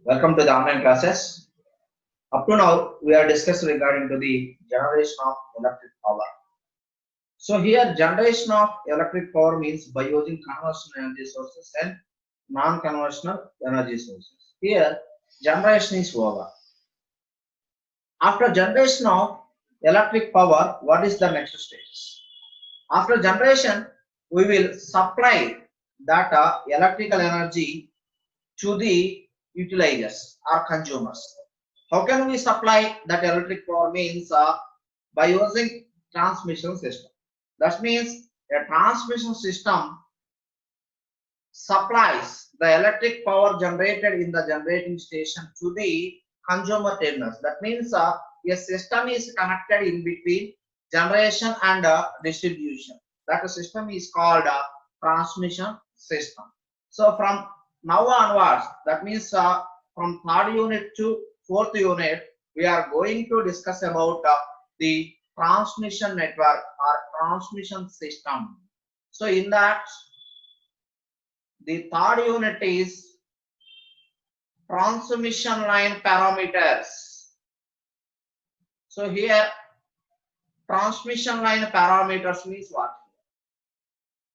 Welcome to the online classes. Up to now, we are discussing regarding to the generation of electric power. So here, generation of electric power means by using conventional energy sources and non-conventional energy sources. Here, generation is over. After generation of electric power, what is the next stage? After generation, we will supply that electrical energy to the utilizers or consumers. How can we supply that electric power means by using transmission system. That means a transmission system supplies the electric power generated in the generating station to the consumer terminals. That means a system is connected in between generation and distribution. That system is called a transmission system. So from now onwards, that means from third unit to fourth unit, we are going to discuss about the transmission network or transmission system. So in that, the third unit is transmission line parameters. So here, transmission line parameters means what?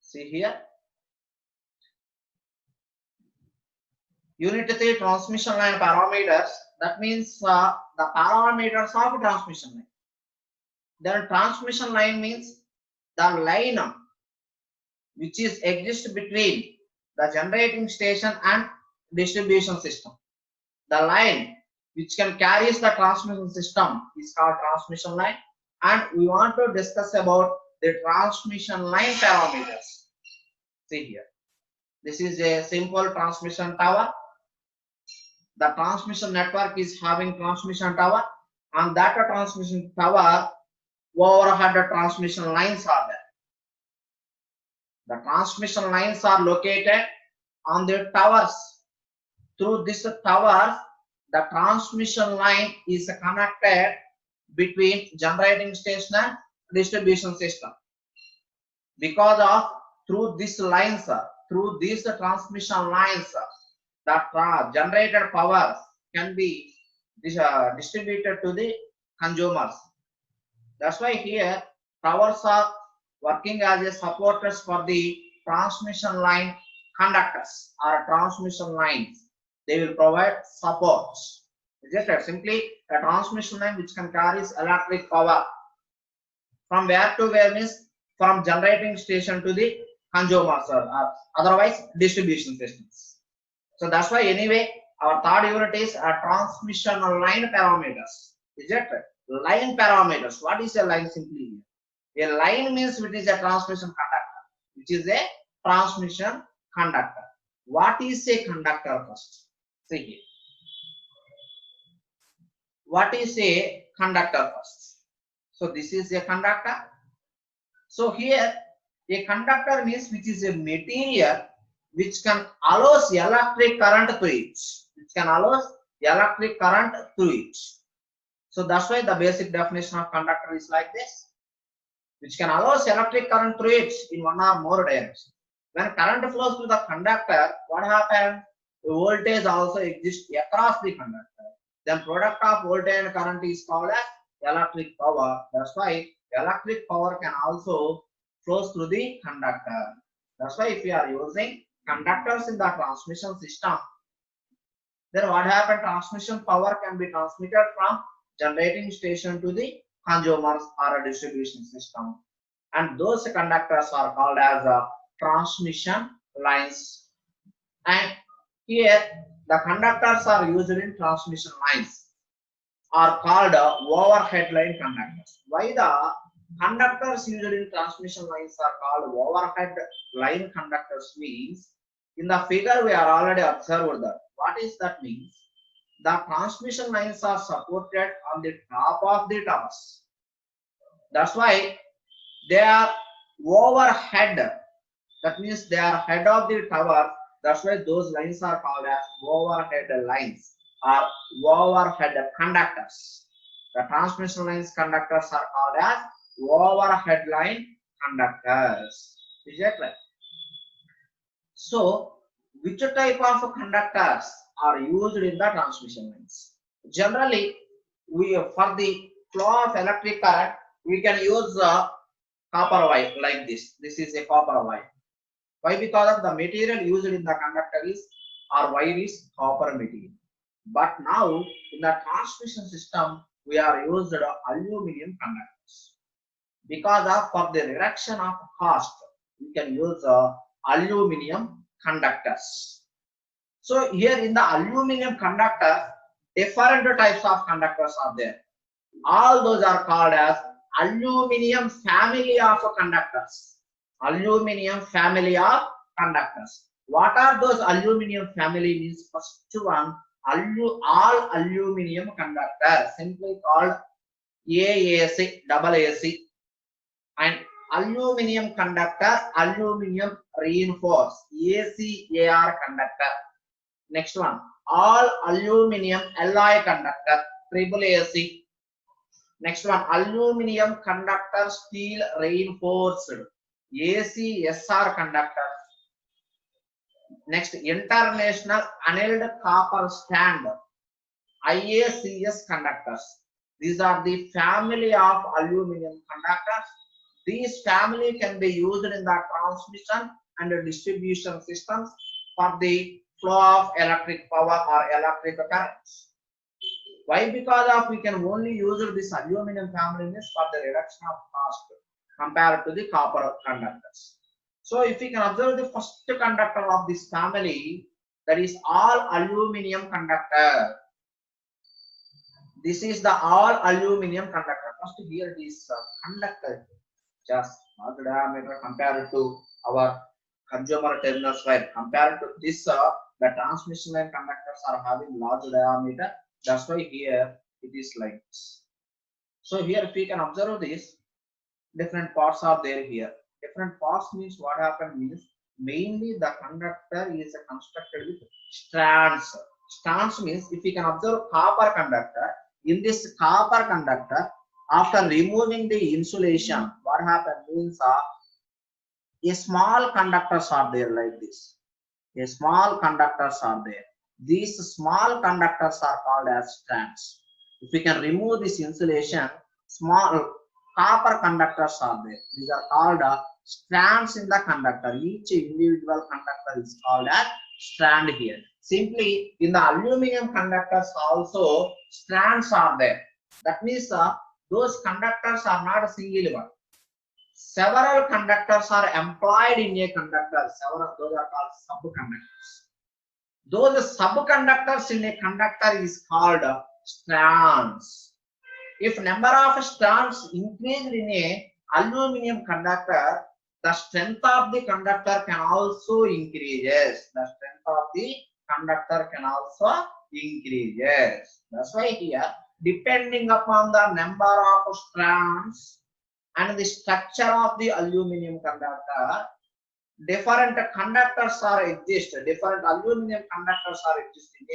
See here. Unit 3 transmission line parameters, that means the parameters of transmission line. Then transmission line means the line which is exists between the generating station and distribution system. The line which can carry the transmission system is called transmission line, and we want to discuss about the transmission line parameters. See here. This is a simple transmission tower. The transmission network is having transmission tower, and that transmission tower overhead transmission lines are there. The transmission lines are located on the towers. Through this tower, the transmission line is connected between generating station and distribution system. Because of through these lines, through these transmission lines, that generated power can be distributed to the consumers. That's why here towers are working as a supporters for the transmission line conductors or transmission lines. They will provide support. Just simply a transmission line which can carry electric power from where to where means from generating station to the consumers or otherwise distribution systems. So that's why anyway our third unit is a transmission line parameters. Is it line parameters? What is a line simply? A line means which is a transmission conductor, which is a transmission conductor. What is a conductor first? See here. What is a conductor first? So this is a conductor. So here a conductor means which is a material which can allow electric current through it. Which can allow electric current through it. So that's why the basic definition of conductor is like this. Which can allow electric current through it in one or more directions. When current flows through the conductor, what happens? The voltage also exists across the conductor. Then product of voltage and current is called as electric power. That's why electric power can also flow through the conductor. That's why if we are using conductors in the transmission system, then what happens? Transmission power can be transmitted from generating station to the consumers or a distribution system, and those conductors are called as transmission lines. And here the conductors are used in transmission lines are called overhead line conductors. Why the conductors used in transmission lines are called overhead line conductors means, in the figure we are already observed that. What is that means? The transmission lines are supported on the top of the towers. That's why they are overhead. That means they are head of the tower. That's why those lines are called as overhead lines or overhead conductors. The transmission lines conductors are called as overhead line conductors. Is that right? So which type of conductors are used in the transmission lines? Generally, for the flow of electric current, we can use copper wire like this. This is a copper wire. Why? Because of the material used in the conductor is or wire is copper material. But now in the transmission system, we are used aluminum conductors. Because of for the reduction of cost, we can use aluminum conductors. So here in the aluminum conductor, different types of conductors are there. All those are called as aluminum family of conductors. Aluminum family of conductors. What are those aluminum family means? First one, all aluminum conductor, simply called AAC, double AC, and aluminum conductor, aluminum reinforced, ACAR conductor. Next one, all aluminum alloy conductor, triple AC. Next one, aluminum conductor steel reinforced, ACSR conductor. Next, international annealed copper strand, IACS conductors. These are the family of aluminum conductors. These family can be used in the transmission and distribution systems for the flow of electric power or electric currents. Why? Because of we can only use this aluminum family for the reduction of cost compared to the copper conductors. So if we can observe the first conductor of this family, that is all aluminum conductor. This is the all aluminum conductor. First here it is conductor, just large diameter compared to our consumer terminals wire. Compared to this, the transmission line conductors are having large diameter. That's why here it is like this. So here if we can observe this, different parts are there here. Different parts means what happened means mainly the conductor is constructed with strands. Strands means if we can observe copper conductor, in this copper conductor, after removing the insulation, what happened means a small conductors are there like this. A small conductors are there. These small conductors are called as strands. If we can remove this insulation, small copper conductors are there. These are called strands in the conductor. Each individual conductor is called as strand here. Simply in the aluminum conductors also strands are there. That means those conductors are not a single one. Several conductors are employed in a conductor. Several, those are called subconductors. Those subconductors in a conductor is called strands. If number of strands increased in a aluminum conductor, the strength of the conductor can also increases. The strength of the conductor can also increases. That's why here, depending upon the number of strands and the structure of the aluminum conductor, different conductors are exist. Different aluminum conductors are existing.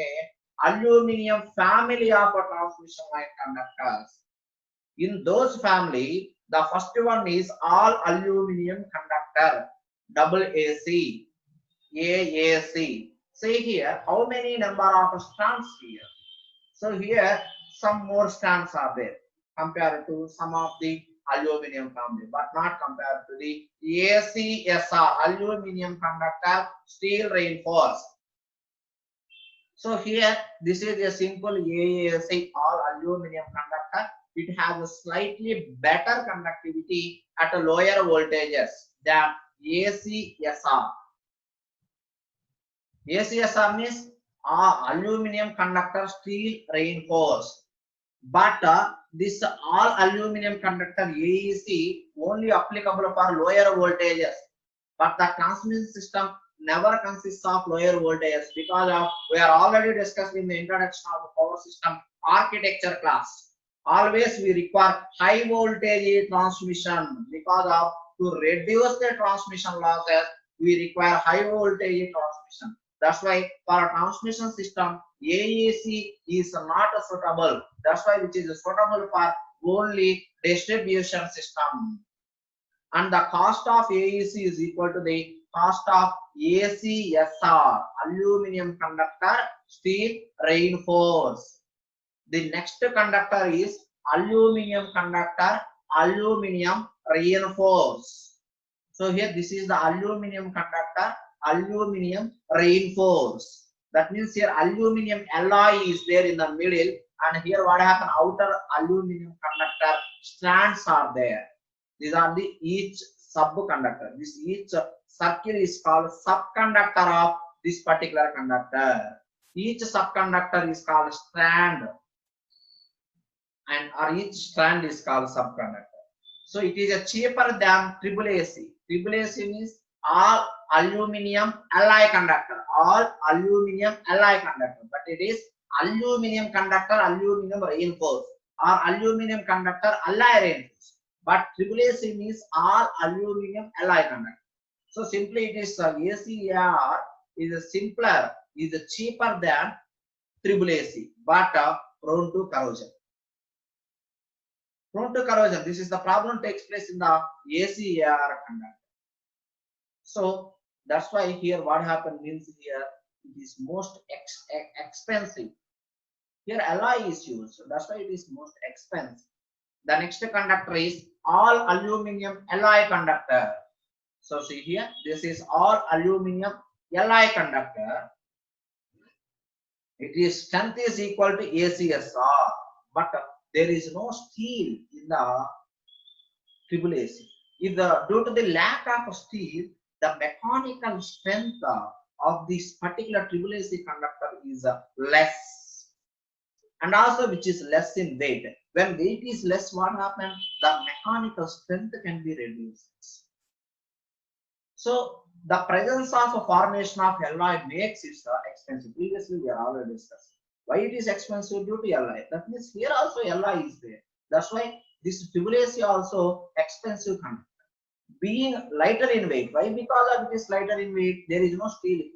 Aluminum family of a transmission line conductors. In those family, the first one is all aluminum conductor, double AC, AAC. See here, how many number of strands here? So here, some more strands are there compared to some of the aluminum family, but not compared to the ACSR, aluminum conductor, steel reinforced. So here, this is a simple AAC, all aluminum conductor. It has a slightly better conductivity at a lower voltages than ACSR. ACSR means aluminum conductor, steel reinforced. But this all aluminum conductor AEC only applicable for lower voltages. But the transmission system never consists of lower voltages because of we are already discussed in the introduction of power system architecture class. Always we require high voltage transmission because of to reduce the transmission losses we require high voltage transmission. That's why for a transmission system AEC is not suitable. That's why which is suitable for only distribution system. And the cost of AEC is equal to the cost of ACSR, aluminum conductor steel reinforced. The next conductor is aluminum conductor, aluminum reinforced. So here this is the aluminum conductor, aluminum reinforced. That means here aluminum alloy is there in the middle, and here what happened, outer aluminum conductor strands are there. These are the each subconductor. This each circle is called subconductor of this particular conductor. Each subconductor is called strand, and or each strand is called subconductor. So it is a cheaper than AAA. AAA means all aluminum alloy conductor, all aluminum alloy conductor, but it is aluminum conductor, aluminum reinforced, or aluminum conductor alloy reinforced. But AAA means all aluminum alloy conductor. So simply it is ACR is a simpler, is a cheaper than AAA, but prone to corrosion. Prone to corrosion. This is the problem takes place in the ACR conductor. So that's why here what happened means here it is most expensive. Here alloy is used, so that's why it is most expensive. The next conductor is all aluminum alloy conductor. So see here, this is all aluminum alloy conductor. It is strength is equal to ACSR, but there is no steel in the AAA. If due to the lack of steel, the mechanical strength of this particular AAA conductor is less, and also which is less in weight. When weight is less, what happens? The mechanical strength can be reduced. So the presence of a formation of alloy makes it expensive. Previously we are already discussed why it is expensive due to alloy. That means here also alloy is there. That's why this AAA also expensive conductor. Being lighter in weight. Why? Because of it is lighter in weight, there is no steel here.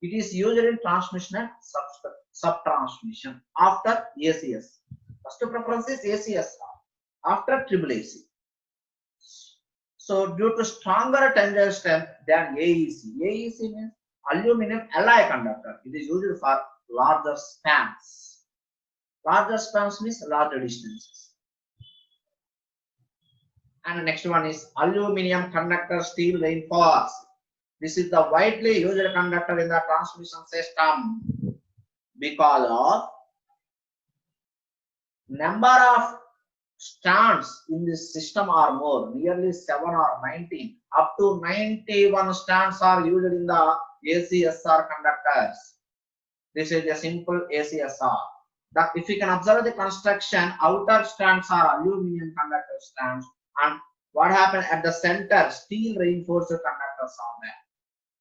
It is used in transmission and sub-transmission after ACS. First preference is ACSR after AAA. So due to stronger tensile strength than AEC. AEC means aluminum alloy conductor. It is used for larger spans. Larger spans means larger distances. And the next one is aluminum conductor steel reinforced. This is the widely used conductor in the transmission system because of number of strands in this system are more, nearly 7 or 19. Up to 91 strands are used in the ACSR conductors. This is a simple ACSR. If you can observe the construction, outer strands are aluminum conductor strands, and what happened at the center, steel reinforced conductors are there.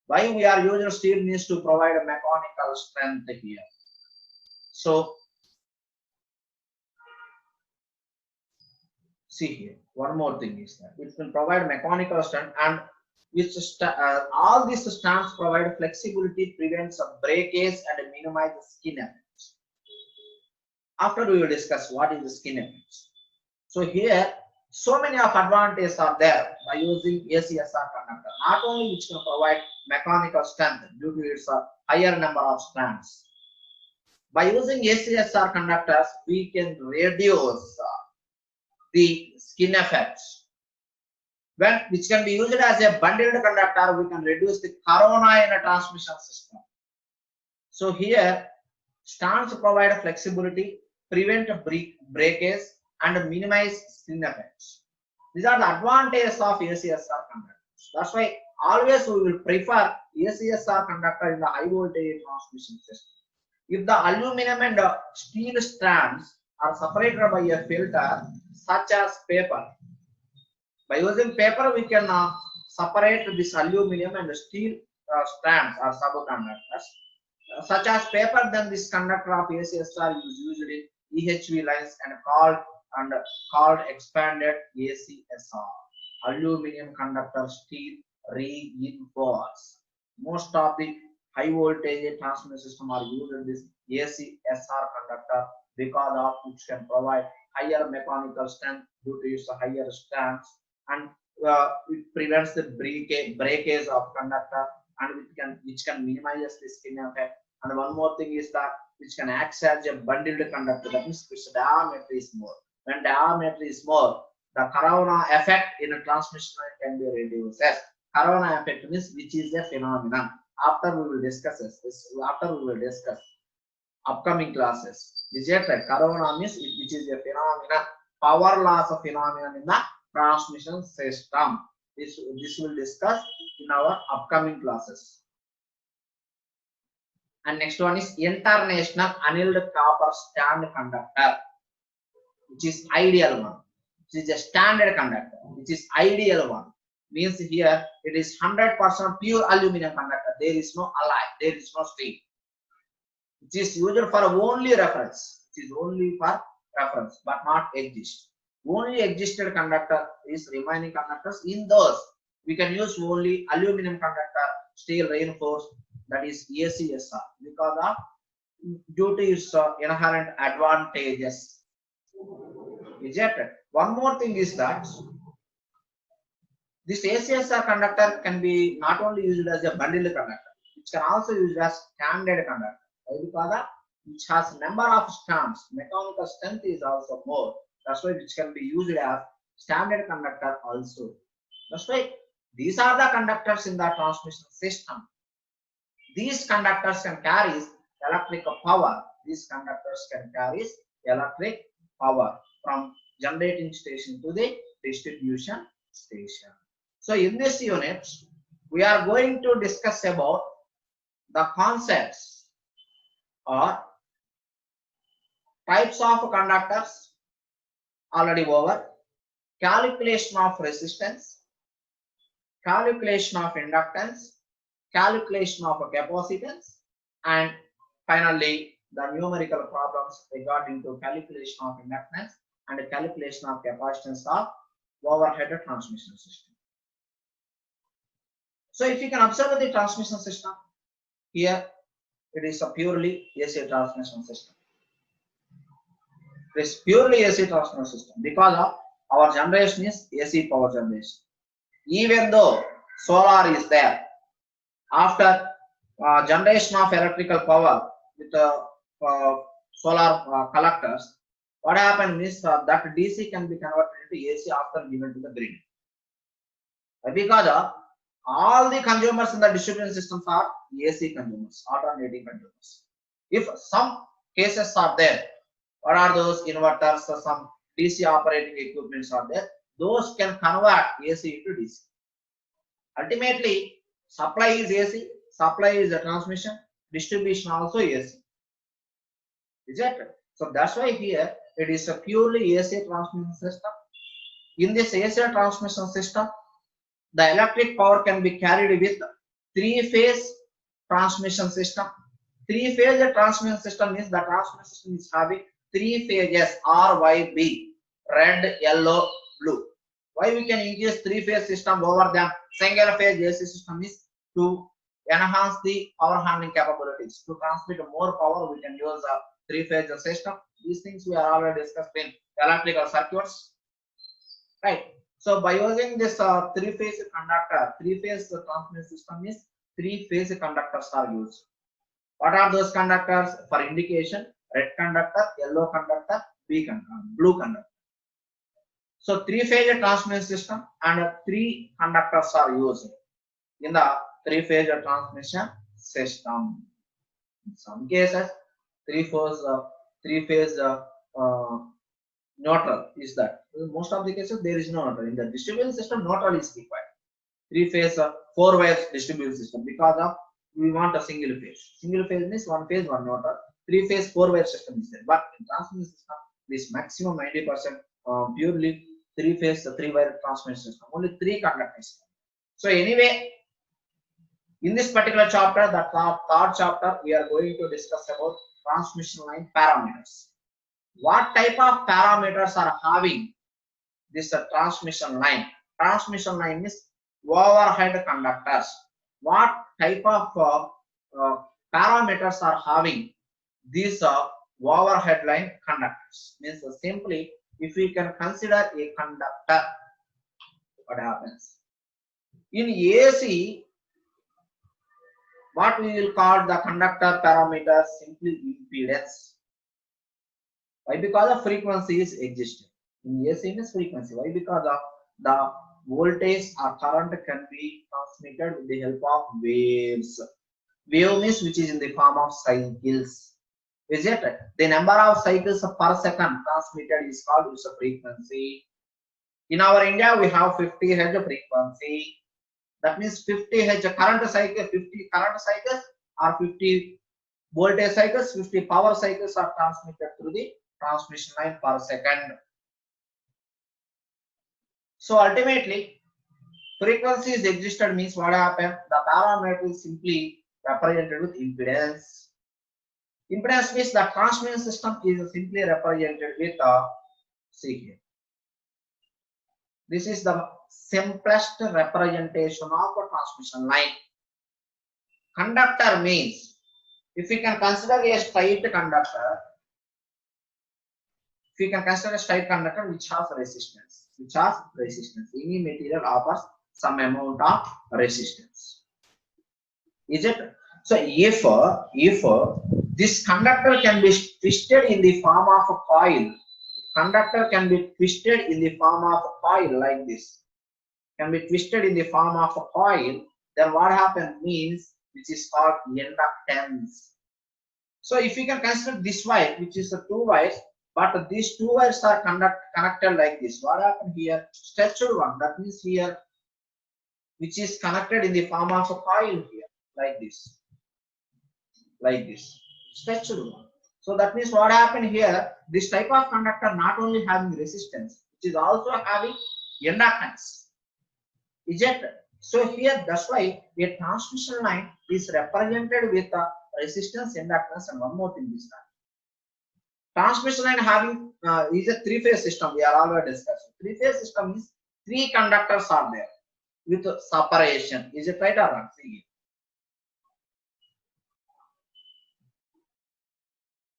Why we are using steel means to provide a mechanical strength here. So see here, one more thing is that it will provide mechanical strength, and which all these strands provide flexibility, prevents breakage, and minimize the skin effects. After we will discuss what is the skin effects. So here, so many of advantages are there by using ACSR conductor. Not only which can provide mechanical strength due to its higher number of strands. By using ACSR conductors, we can reduce the skin effects. Which can be used as a bundled conductor, we can reduce the corona in a transmission system. So here, strands provide flexibility, prevent breakage, and minimize skin effects. These are the advantages of ACSR conductors. That's why always we will prefer ACSR conductor in the high voltage transmission system. If the aluminum and steel strands are separated by a filter such as paper, by using paper we can separate this aluminum and steel strands or subconductors such as paper. Then this conductor of ACSR is used in EHV lines and called expanded ACSR, aluminum conductor steel reinforced. Most of the high voltage transmission system are used in this ACSR conductor because of which can provide higher mechanical strength due to its higher strands and it prevents the breakage of conductor, and which can minimize the skin effect. And one more thing is that which can act as a bundled conductor, that means its diameter is more. When diameter is more, the corona effect in a transmission line can be reduced. Yes, corona effect means which is a phenomenon. After we will discuss this. After we will discuss upcoming classes. Is it right? Corona means which is a phenomenon, power loss of phenomenon in the transmission system. This will discuss in our upcoming classes. And next one is international annealed copper stand conductor, which is ideal one. Which is a standard conductor, which is ideal one. Means here it is 100% pure aluminum conductor. There is no alloy, there is no steel. It is used for only reference. It is only for reference, but not exist. Only existed conductor is remaining conductors. In those, we can use only aluminum conductor, steel reinforced, that is ACSR, because of due to its inherent advantages. Is it? One more thing is that this ACSR conductor can be not only used as a bundled conductor, it can also used as standard conductor. Because which has number of strands, mechanical strength is also more. That's why which can be used as standard conductor also. That's why these are the conductors in the transmission system. These conductors can carry electric power. These conductors can carry electric power from generating station to the distribution station. So in this unit, we are going to discuss about the concepts or types of conductors already over, calculation of resistance, calculation of inductance, calculation of capacitance, and finally the numerical problems regarding to calculation of inductance and calculation of capacitance of overhead transmission system. So if you can observe the transmission system, here it is a purely AC transmission system. It is purely AC transmission system because of our generation is AC power generation. Even though solar is there, after generation of electrical power with solar collectors, what happens is that DC can be converted into AC after given to the grid. Because of all the consumers in the distribution systems are AC consumers, alternating consumers. If some cases are there, what are those inverters or some DC operating equipments are there, those can convert AC into DC. Ultimately, supply is AC, supply is a transmission, distribution also AC. Is it? So that's why here it is a purely AC transmission system. In this AC transmission system, the electric power can be carried with three-phase transmission system. Three-phase transmission system means the transmission system is having three phases RYB, red, yellow, blue. Why we can use three-phase system over the single-phase AC system is to enhance the power handling capabilities. To transmit more power, we can use a three-phase system. These things we are already discussed in electrical circuits, right? So by using this three-phase conductor, three-phase transmission system is three-phase conductors are used. What are those conductors? For indication, red conductor, yellow conductor, blue conductor. So three-phase transmission system and three conductors are used in the three-phase transmission system. In some cases, three-phase neutral is that. In most of the cases, there is no neutral. In the distribution system, neutral is required. Three-phase, four-wire distribution system because of we want a single phase. Single phase means one phase, one neutral. Three-phase, four-wire system is there. But in transmission system, this maximum 90% purely three-phase, three-wire transmission system. Only three conductors. So anyway, in this particular chapter, the third chapter, we are going to discuss about transmission line parameters. What type of parameters are having this transmission line? Transmission line is overhead conductors. What type of parameters are having these overhead line conductors? Means simply, if we can consider a conductor, what happens? In AC, what we will call the conductor parameter simply impedance. Why? Because the frequency is existing. In AC means frequency. Why? Because of the voltage or current can be transmitted with the help of waves. Wave means which is in the form of cycles. Is it? The number of cycles per second transmitted is called its frequency. In our India, we have 50 Hz frequency. That means 50 Hz current cycle, 50 current cycles or 50 voltage cycles, 50 power cycles are transmitted through the transmission line per second. So ultimately, frequency is existed means what happened? The parameter is simply represented with impedance. Impedance means the transmission system is simply represented with see here. This is the simplest representation of a transmission line. Conductor means, if we can consider a straight conductor, which has resistance, any material offers some amount of resistance. Is it? So if this conductor can be twisted in the form of a coil, conductor can be twisted in the form of a coil like this, can be twisted in the form of a coil, then what happens means, which is called inductance. So if you can consider this wire, which is the two wires, but these two wires are connected like this. What happened here? Stretched one. That means here, which is connected in the form of a coil here, like this, stretched one. So that means what happened here? This type of conductor not only having resistance, it is also having inductance. Is it? So here, that's why a transmission line is represented with a resistance, inductance, and one more thing is that transmission line having is a three-phase system. We are already discussing. Three-phase system is three conductors are there with separation. Is it right or wrong? See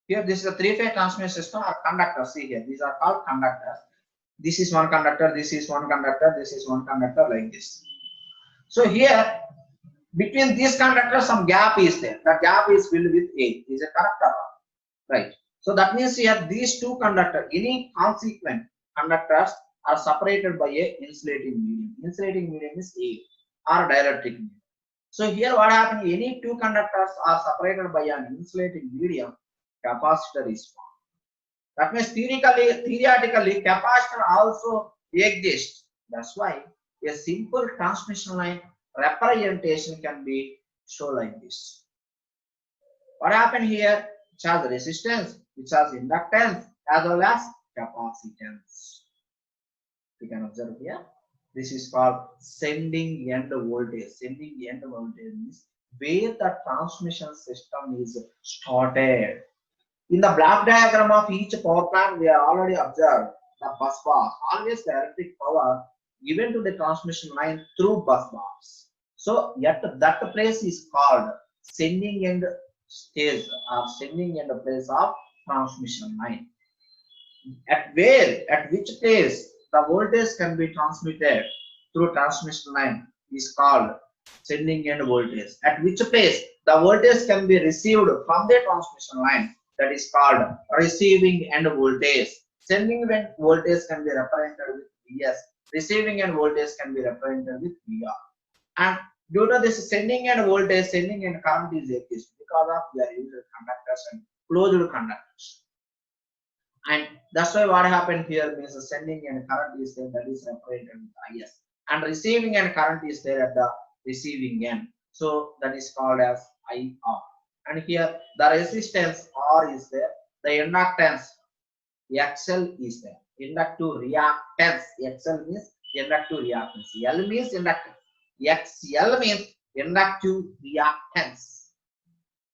here, this is a three-phase transmission system or conductor. See here, these are called conductors. This is one conductor, this is one conductor, this is one conductor, like this. So here, between these conductors, some gap is there. The gap is filled with A. Is it correct or wrong? Right. So that means here these two conductors, any consequent conductors are separated by a insulating medium. Insulating medium is A or dielectric medium. So here what happened? Any two conductors are separated by an insulating medium, capacitor is formed. That means theoretically, capacitor also exists. That's why a simple transmission line representation can be shown like this. What happened here? Which has resistance, which has inductance, as well as capacitance. You can observe here. This is called sending end voltage. Sending end voltage means where the transmission system is started. In the block diagram of each power plant, we are already observed the bus bars. Always the electric power given to the transmission line through bus bars. So yet that place is called sending end stage or sending end place of transmission line. At which place the voltage can be transmitted through transmission line is called sending end voltage. At which place the voltage can be received from the transmission line, that is called receiving end voltage. Sending end voltage can be represented with Vs. Receiving end voltage can be represented with Vr. And due to this sending end voltage, sending end current is exist because of we are using conductors and closed conductors. And that's why what happened here means the sending end current is there, that is represented with Is. And receiving end current is there at the receiving end. So that is called as IR. And here the resistance R is there, the inductance XL is there. Inductive reactance, XL means inductive reactance, L means inductance, XL means inductive reactance.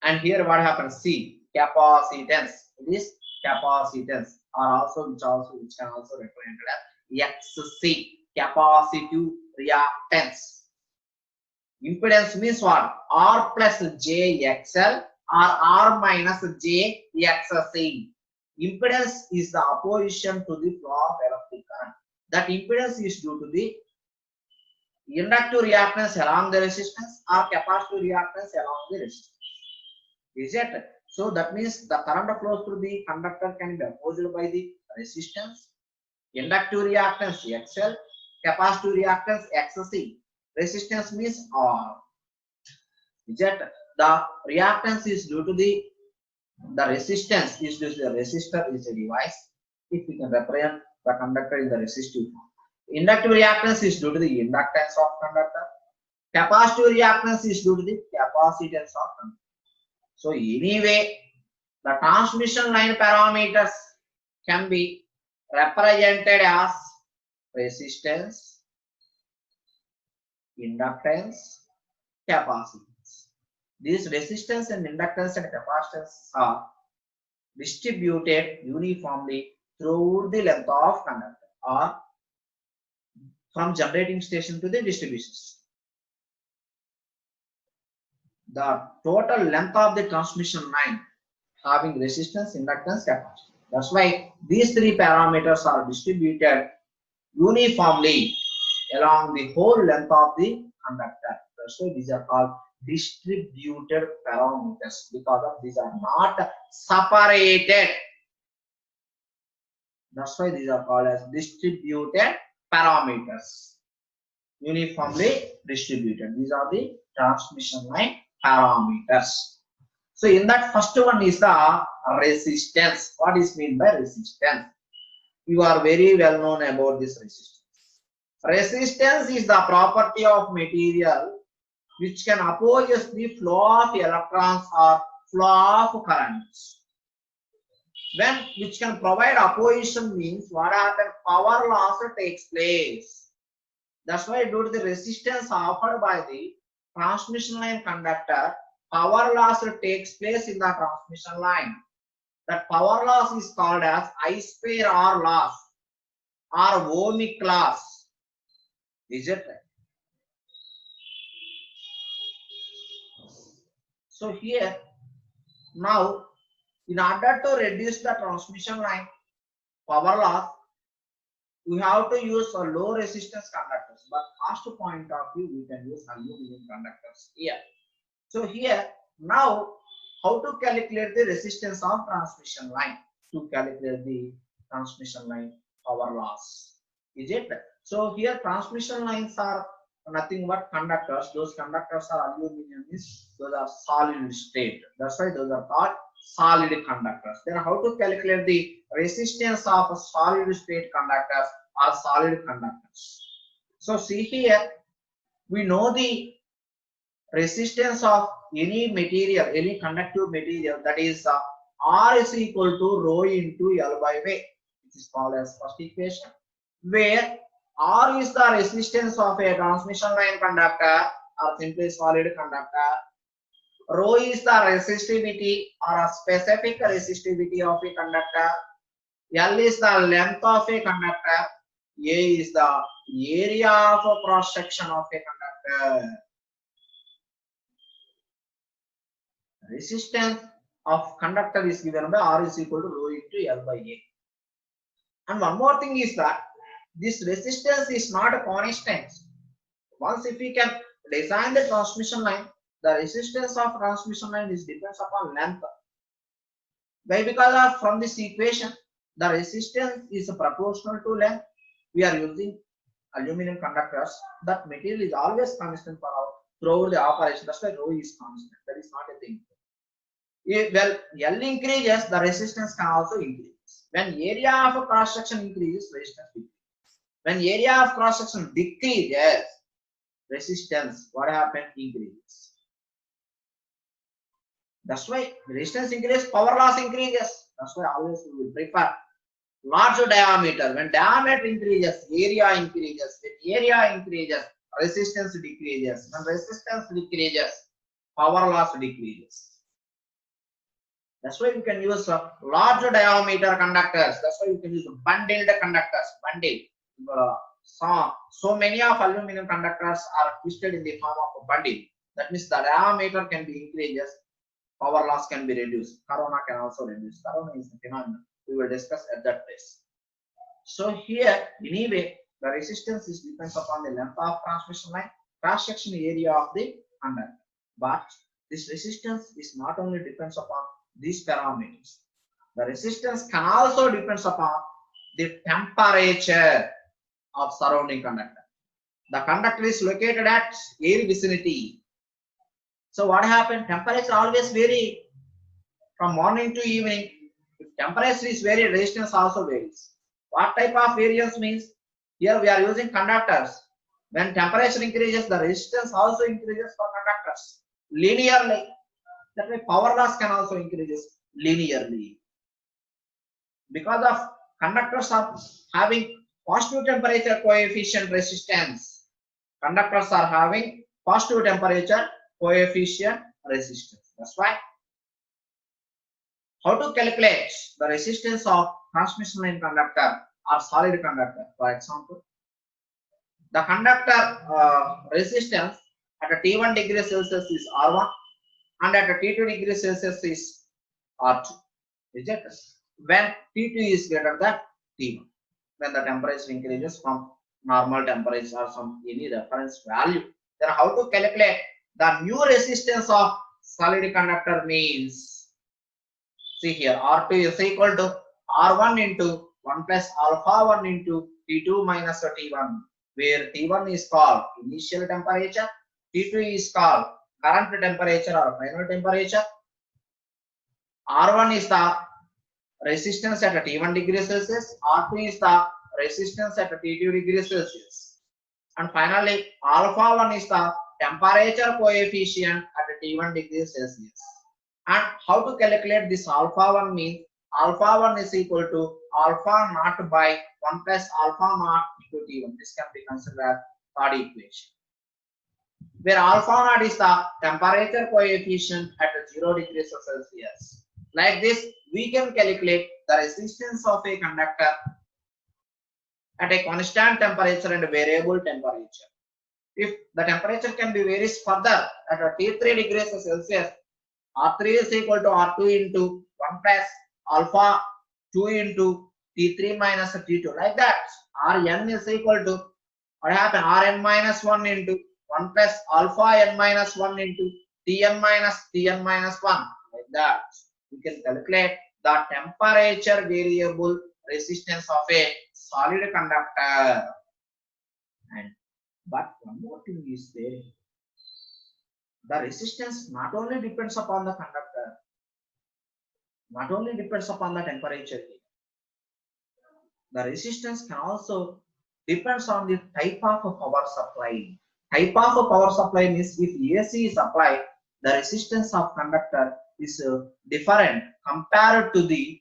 And here what happens? C, capacitance. It is capacitance, or also which can also represented as XC, capacitive reactance. Impedance means what? R plus JXL or R minus JXC. Impedance is the opposition to the flow of electric current. That impedance is due to the inductive reactance along the resistance or capacitive reactance along the resistance. Is it? So that means the current flows through the conductor can be opposed by the resistance. Inductive reactance XL, capacitive reactance XC. Resistance means R. Is it? The reactance is due to the resistance is due to the resistor is a device. If we can represent the conductor in the resistive form. Inductive reactance is due to the inductance of conductor. Capacitive reactance is due to the capacitance of conductor. So anyway, the transmission line parameters can be represented as resistance, inductance, capacitance. These resistance and inductance and capacitance are distributed uniformly throughout the length of conductor or from generating station to the distribution system. The total length of the transmission line having resistance, inductance, capacitance. That's why these three parameters are distributed uniformly along the whole length of the conductor. That's why these are called distributed parameters, because of these are not separated. That's why these are called as distributed parameters. Uniformly distributed. These are the transmission line parameters. So in that first one is the resistance. What is meant by resistance? You are very well known about this resistance. Resistance is the property of material which can oppose the flow of electrons or flow of currents. When which can provide opposition means what happens? Power loss takes place. That's why due to the resistance offered by the transmission line conductor, power loss takes place in the transmission line. That power loss is called as I square R loss or ohmic loss. Is it right? So here now, in order to reduce the transmission line power loss, we have to use a low resistance conductors, but cost point of view we can use aluminum conductors here. So here now, how to calculate the resistance of transmission line? To calculate the transmission line power loss, is it? So here transmission lines are nothing but conductors. Those conductors are aluminum, those are solid state. That's why those are called solid conductors. Then how to calculate the resistance of a solid state conductors or solid conductors? So see here, we know the resistance of any material, any conductive material, that is R is equal to rho into L by V, which is called as first equation, where R is the resistance of a transmission line conductor or simply solid conductor. Rho is the resistivity or a specific resistivity of a conductor. L is the length of a conductor. A is the area of a cross section of a conductor. Resistance of conductor is given by R is equal to rho into L by A. And one more thing is that this resistance is not a constant. Once if we can design the transmission line, the resistance of transmission line is depends upon length. Why? Because of from this equation, the resistance is proportional to length. We are using aluminum conductors. That material is always constant for our throughout the operation. That's why rho is constant. That is not a thing. Well, L increases, the resistance can also increase. When area of a cross section increases, resistance decreases. When area of cross section decreases, resistance, what happens? Increases. That's why resistance increases, power loss increases. That's why always we will prefer larger diameter. When diameter increases, area increases. When area increases, resistance decreases. When resistance decreases, power loss decreases. That's why you can use larger diameter conductors. That's why you can use bundled conductors. Bundled. So many of aluminum conductors are twisted in the form of a bundle. That means the diameter can be increased, power loss can be reduced. Corona can also reduce. Corona is a phenomenon we will discuss at that place. So here, anyway, The resistance is depends upon the length of transmission line, cross-section area of the conductor. But this resistance is not only depends upon these parameters. The resistance can also depends upon the temperature of surrounding conductor. The conductor is located at air vicinity. So what happened? Temperature always vary from morning to evening. If temperature is varied, resistance also varies. What type of variance means? Here we are using conductors. When temperature increases, the resistance also increases for conductors linearly. That way, power loss can also increase linearly. Because of conductors are having positive temperature coefficient resistance. Conductors are having positive temperature coefficient resistance. That's why. How to calculate the resistance of transmission line conductor or solid conductor? For example, the conductor resistance at a T1 degree Celsius is R1 and at a T2 degree Celsius is R2. Is it? When T2 is greater than T1, when the temperature increases from normal temperature or some any reference value, then how to calculate the new resistance of solid conductor means, see here, R2 is equal to R1 into 1 plus alpha 1 into T2 minus T1, where T1 is called initial temperature, T2 is called current temperature or final temperature, R1 is the resistance at a T1 degree Celsius, R2 is the resistance at a T2 degree Celsius, and finally alpha 1 is the temperature coefficient at a T1 degree Celsius. And how to calculate this alpha 1 means alpha 1 is equal to alpha naught by 1 plus alpha naught into T1. This can be considered as third equation, where alpha naught is the temperature coefficient at a 0 degrees Celsius. Like this, we can calculate the resistance of a conductor at a constant temperature and variable temperature. If the temperature can be varies further at a T3 degrees Celsius, R3 is equal to R2 into 1 plus alpha 2 into T3 minus T2. Like that, Rn is equal to what happened? Rn minus 1 into 1 plus alpha n minus 1 into Tn minus 1. Like that, we can calculate the temperature variable resistance of a solid conductor. And but one more thing is there. The resistance not only depends upon the conductor, not only depends upon the temperature. The resistance can also depends on the type of power supply. Type of power supply means if AC is applied, the resistance of conductor is different compared to the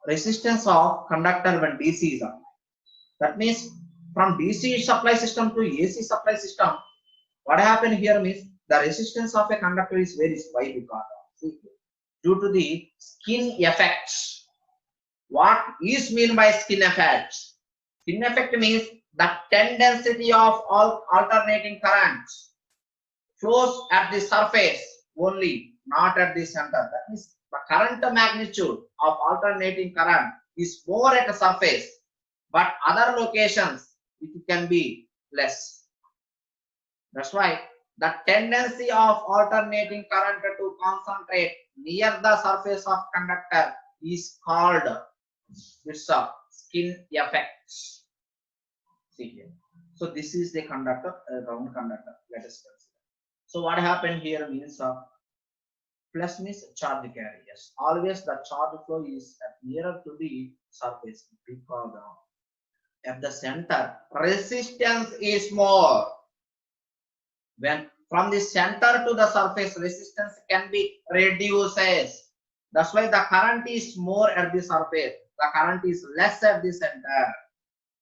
resistance of conductor when DC is applied. That means from DC supply system to AC supply system, what happened here means the resistance of a conductor is very high because due to the skin effects. What is mean by skin effects? Skin effect means the tendency of all alternating currents flows at the surface only, not at the center. That means the current magnitude of alternating current is more at the surface, but other locations it can be less. That's why the tendency of alternating current to concentrate near the surface of conductor is called it's a skin effect. See here. So this is the conductor, round conductor. Let us consider. So what happened here means plus means charge carriers. Always the charge flow is nearer to the surface because at the center resistance is more. When from the center to the surface, resistance can be reduced. That's why the current is more at the surface. The current is less at the center.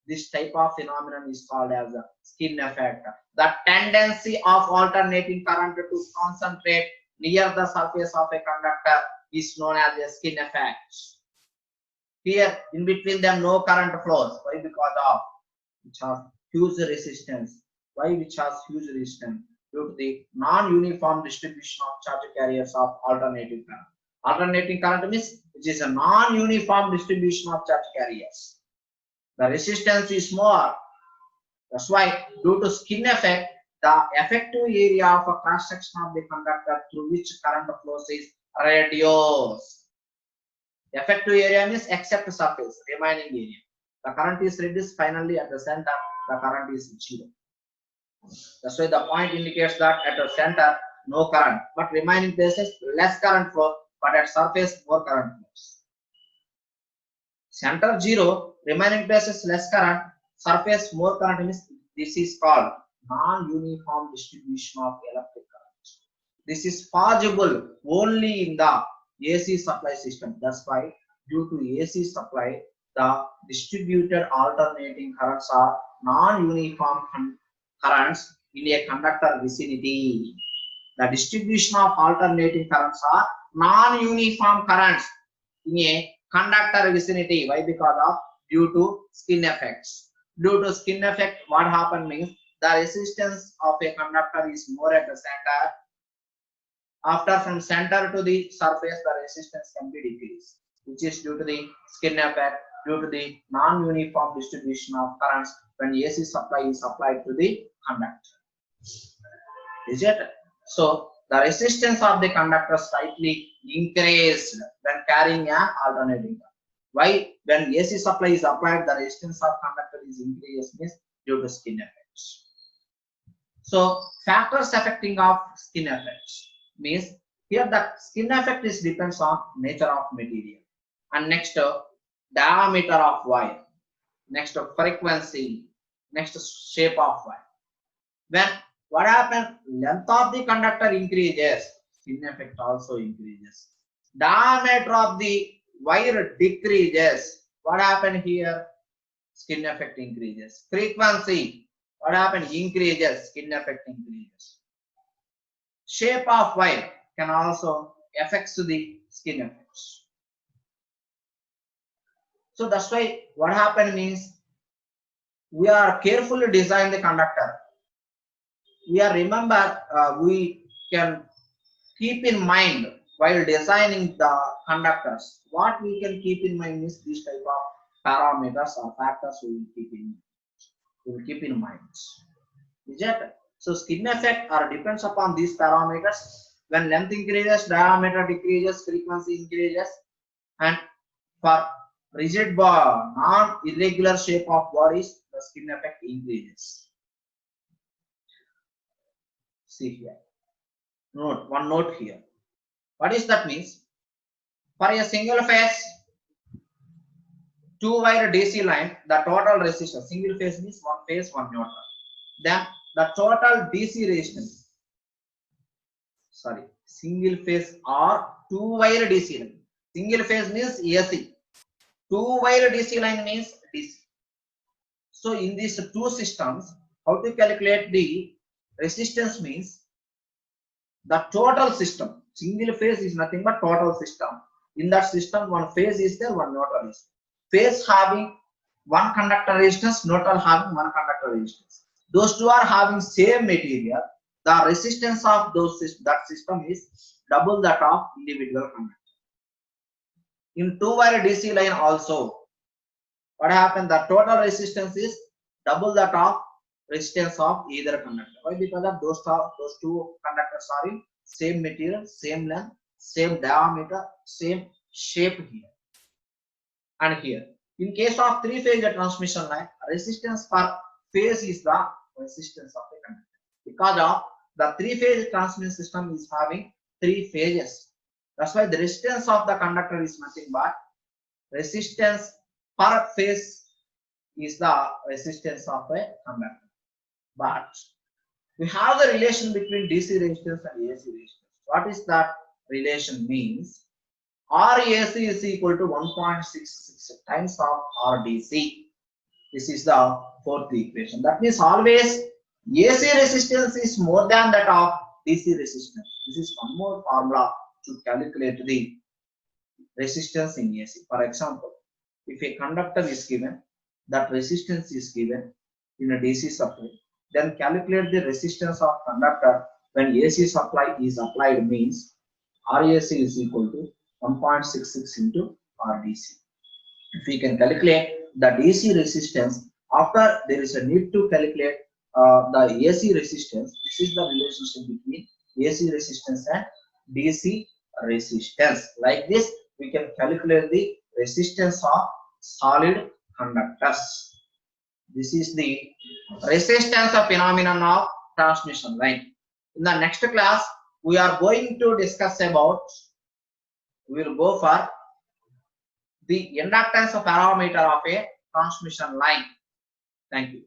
This type of phenomenon is called as a skin effect. The tendency of alternating current to concentrate near the surface of a conductor is known as a skin effect. Here, in between them, no current flows. Why? Because of which has huge resistance. Why? Which has huge resistance due to the non-uniform distribution of charge carriers of alternating current. Alternating current means which is a non-uniform distribution of charge carriers. the resistance is more. That's why, due to skin effect, the effective area of a cross section of the conductor through which current flows is reduced. Effective area means except surface, remaining area. The current is reduced. Finally, at the center, the current is 0. That's why the point indicates that at the center, no current, but remaining places less current flow, but at surface more current flows. Center 0, remaining places less current, surface more current means this is called non-uniform distribution of electric current. This is possible only in the AC supply system. That's why, due to AC supply, the distributed alternating currents are non-uniform currents in a conductor vicinity. The distribution of alternating currents are non-uniform currents in a conductor vicinity. Why? Because of due to skin effects. Due to skin effect, what happened means the resistance of a conductor is more at the center. After from center to the surface, the resistance can be decreased, which is due to the skin effect, due to the non-uniform distribution of currents when AC supply is applied to the conductor. Is it? So the resistance of the conductor slightly increased when carrying an alternating current. Why? When AC supply is applied, the resistance of conductor is increased means due to skin effects. So factors affecting of skin effects means here the skin effect is depends on nature of material, and next diameter of wire, next frequency, next shape of wire. When what happens, length of the conductor increases, skin effect also increases. Diameter of the wire decreases, what happened here, skin effect increases. Frequency, what happened, increases, skin effect increases. Shape of wire can also affect the skin effects. So that's why what happened means we are carefully design the conductor. We are we can keep in mind while designing the conductors. What we can keep in mind is this type of parameters or factors we will keep in mind. Is it? So skin effect depends upon these parameters. When length increases, diameter decreases, frequency increases, and for rigid bar, non-irregular shape of bodies, the skin effect increases. See here. One note here. What is that means? For a single phase, 2-wire DC line, the total resistance, single phase means one phase, one neutral. Then the total DC resistance, single phase or 2-wire DC line. Single phase means AC. 2-wire DC line means DC. So in these two systems, how to calculate the resistance means the total system. Single phase is nothing but total system. In that system, one phase is there, one neutral is there. Phase having one conductor resistance, neutral having one conductor resistance. Those two are having same material. The resistance of that system is double that of individual conductor. In 2-wire DC line also, what happened? The total resistance is double that of resistance of either conductor. Why? Because of those two conductors are in same material, same length, same diameter, same shape here and here. In case of 3-phase transmission line, resistance per phase is the resistance of the conductor. Because of the 3-phase transmission system is having 3 phases. That's why the resistance of the conductor is nothing but resistance per phase is the resistance of a conductor. But we have the relation between DC resistance and AC resistance. What is that relation means? RAC is equal to 1.66 times of RDC. This is the fourth equation. That means always AC resistance is more than that of DC resistance. This is one more formula to calculate the resistance in AC. For example, if a conductor is given, that resistance is given in a DC supply, then calculate the resistance of conductor when AC supply is applied means RAC is equal to 1.66 into RDC. if we can calculate the DC resistance, after there is a need to calculate the AC resistance. This is the relationship between AC resistance and DC resistance. Like this, we can calculate the resistance of solid conductors. This is the resistance of phenomenon of transmission line. In the next class, we are going to discuss about, we will go for the inductance parameter of a transmission line. Thank you.